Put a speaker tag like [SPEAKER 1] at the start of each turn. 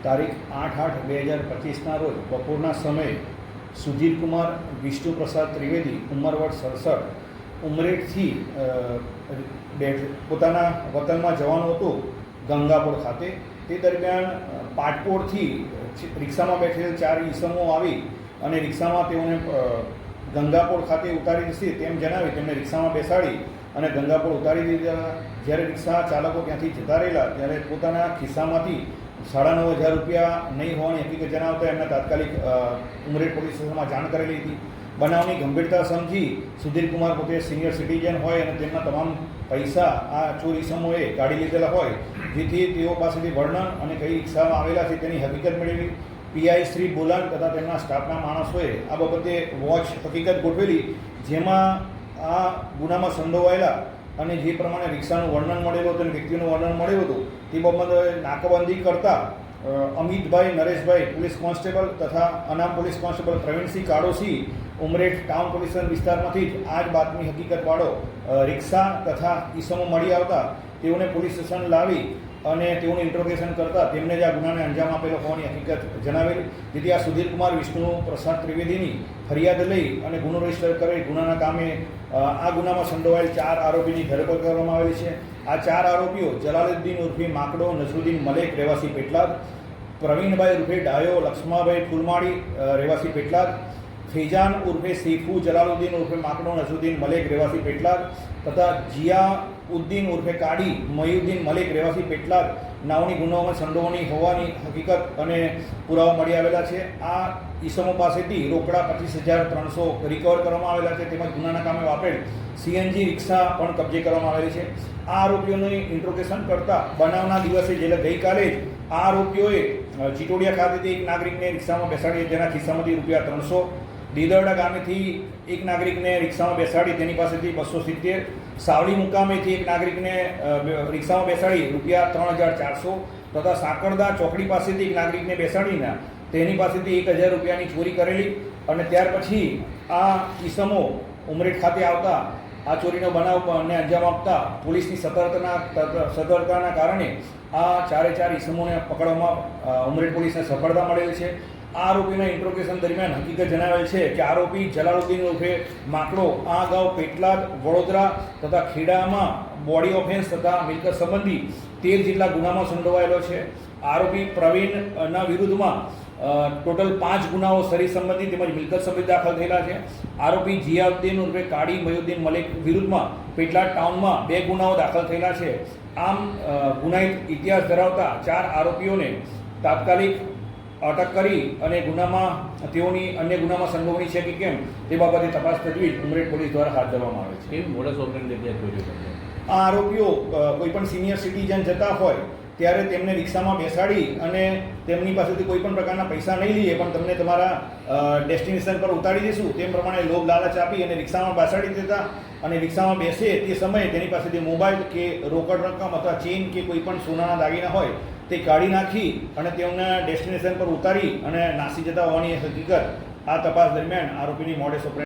[SPEAKER 1] તારીખ 8/8/2025ના રોજ બપોરના સમયે સુધીરકુમાર વિષ્ણુપ્રસાદ ત્રિવેદી ઉંમર વર્ષ 67 ઉમરેઠથી પોતાના વતનમાં જવાનું હતું ગંગાપોળ ખાતે. તે દરમિયાન પાટપોળથી રિક્ષામાં બેઠેલ 4 ઈસમો આવી અને રિક્ષામાં તેઓને ગંગાપોળ ખાતે ઉતારી દીધી તેમ જણાવી તેમને રિક્ષામાં બેસાડી અને ગંગાપોળ ઉતારી દીધા. જ્યારે રિક્ષા ચાલકો ત્યાંથી જતા રહેલા ત્યારે પોતાના ખિસ્સામાંથી 9,500 રૂપિયા નહીં હોવાની હકીકત જણાવતા એમને તાત્કાલિક ઉમરેઠ પોલીસ સ્ટેશનમાં જાણ કરેલી હતી. બનાવની ગંભીરતા સમજી સુધીરકુમાર પોતે સિનિયર સિટીઝન હોય અને તેમના તમામ પૈસા આ ચોર ઈસમોએ કાઢી લીધેલા હોય, જેથી તેઓ પાસેથી વર્ણન અને કઈ રિક્ષામાં આવેલા છે તેની હકીકત મેળવી પીઆઈ શ્રી બોલાન તથા તેમના સ્ટાફના માણસોએ આ બાબતે વોચ હકીકત ગોઠવેલી, જેમાં આ ગુનામાં સંડોવાયેલા અને જે પ્રમાણે રિક્ષાનું વર્ણન મળેલું હતું અને વ્યક્તિનું વર્ણન મળેલું હતું તે બાબતે નાકાબંધી કરતા અમિતભાઈ નરેશભાઈ પોલીસ કોન્સ્ટેબલ તથા અનામ પોલીસ કોન્સ્ટેબલ પ્રવીણસિંહ કાળોસી ઉમરેઠ ટાઉન પોલીસ વિસ્તારમાંથી જ આ જ બાતમી હકીકતવાળો રિક્ષા તથા ઈસમો મળી આવતા તેઓને પોલીસ સ્ટેશન લાવી અને તેઓનું ઇન્ટ્રોગેશન કરતા તેમને જ આ ગુનાને અંજામ આપેલો હોવાની હકીકત જણાવેલી, જેથી આ સુધીરકુમાર વિષ્ણુપ્રસાદ ત્રિવેદીની ફરિયાદ લઈ અને ગુનો રજીસ્ટર કરી ગુનાના કામે આ ગુનામાં સંડોવાયેલ 4 આરોપીની ધરપકડ કરવામાં આવેલી છે. આ 4 આરોપીઓ જલાલુદ્દીન ઉર્ફે માકડો નસરુદ્દીન મલેક રહેવાસી પેટલાદ, પ્રવીણભાઈ ઉર્ફે ડાયો લક્ષ્માભાઈ ફૂલમાળી રહેવાસી પેટલાદ, ફૈજાન ઉર્ફે સૈફુ જલાલુદ્દીન ઉર્ફે માકડો નસરુદ્દીન મલેક રહેવાસી પેટલાદ તથા જિયાઉદ્દીન ઉર્ફે કાડી મયુદ્દીન મલેક રહેવાસી પેટલાદ નાવની ગુનાઓમાં સંડોવણી હોવાની હકીકત અને પુરાવા મળી આવેલા છે. આ ઈસમો પાસેથી રોકડા 25,300 રિકવર કરવામાં આવેલા છે, તેમજ ગુનાના કામે વાપરેલ સીએનજી રિક્ષા પણ કબજે કરવામાં આવેલી છે. આ આરોપીઓનું ઇન્ટ્રોગેશન કરતા બનાવના દિવસે એટલે ગઈકાલે જ આ આરોપીઓએ ચિટોડિયા ખાતેથી એક નાગરિકને રિક્ષામાં બેસાડી જેના ખિસ્સામાંથી ₹300, દીદરડા ગામેથી એક નાગરિકને રિક્ષામાં બેસાડી તેની પાસેથી 270, સાવલી મુકામેથી એક નાગરિકને રિક્ષામાં બેસાડી ₹3,400 તથા સાંકળદા ચોકડી પાસેથી એક નાગરિકને બેસાડીને તેની પાસેથી 1,000 રૂપિયાની ચોરી કરેલી. અને ત્યાર પછી આ ઈસમો ઉમરેઠ ખાતે આવતા આ ચોરીનો બનાવને અંજામ આપતા પોલીસની સતર્કતાના કારણે આ 4 ઈસમોને પકડવામાં ઉમરેઠ પોલીસને સફળતા મળેલી છે. આ આરોપીના ઇન્ટ્રોગેશન દરમિયાન હકીકત જણાવેલ છે કે આરોપી જલાલુદ્દીન ઉર્ફે માકડો આ અગાઉ પેટલાદ, વડોદરા તથા ખેડામાં બોડી ઓફેન્સ તથા મિલકત સંબંધી 13 જેટલા ગુનામાં સંડોવાયેલો છે. આરોપી પ્રવીણના વિરુદ્ધમાં ટોટલ 5 ગુનાઓ શરીર સંબંધી તેમજ મિલકત સંબંધી દાખલ થયેલા છે. આરોપી જિયાઉદ્દીન ઉર્ફે કાડી મયુદ્દીન મલેક વિરુદ્ધમાં પેટલાદ ટાઉનમાં 2 ગુનાઓ દાખલ થયેલા છે. આમ ગુનાહિત ઇતિહાસ ધરાવતા 4 આરોપીઓને તાત્કાલિક અટક કરી અને ગુનામાં તેઓની અન્ય ગુનામાં સંડોવણી છે કે કેમ તે બાબતે તપાસ તજવીજ ઉમરેઠ પોલીસ દ્વારા હાથ ધરવામાં આવે છે.
[SPEAKER 2] મોડસ ઓપરેન્ડી
[SPEAKER 1] આ આરોપીઓ કોઈ પણ સિનિયર સિટીઝન જતા હોય ત્યારે તેમને રિક્ષામાં બેસાડી અને તેમની પાસેથી કોઈ પણ પ્રકારના પૈસા નહીં લઈએ પણ તમને તમારા ડેસ્ટિનેશન પર ઉતારી દઈશું તેમ પ્રમાણે લોભ લાલચ આપી અને રિક્ષામાં બેસાડી દેતા અને રિક્ષામાં બેસે તે સમયે તેની પાસેથી મોબાઈલ કે રોકડ રકમ અથવા ચેઇન કે કોઈ પણ સોનાના દાગીના હોય તે કાઢી નાખી અને તેમને ડેસ્ટિનેશન પર ઉતારી અને નાસી જતા હોવાની હકીકત આ તપાસ દરમિયાન આરોપીની મોડેસ ઓપરેન્ડી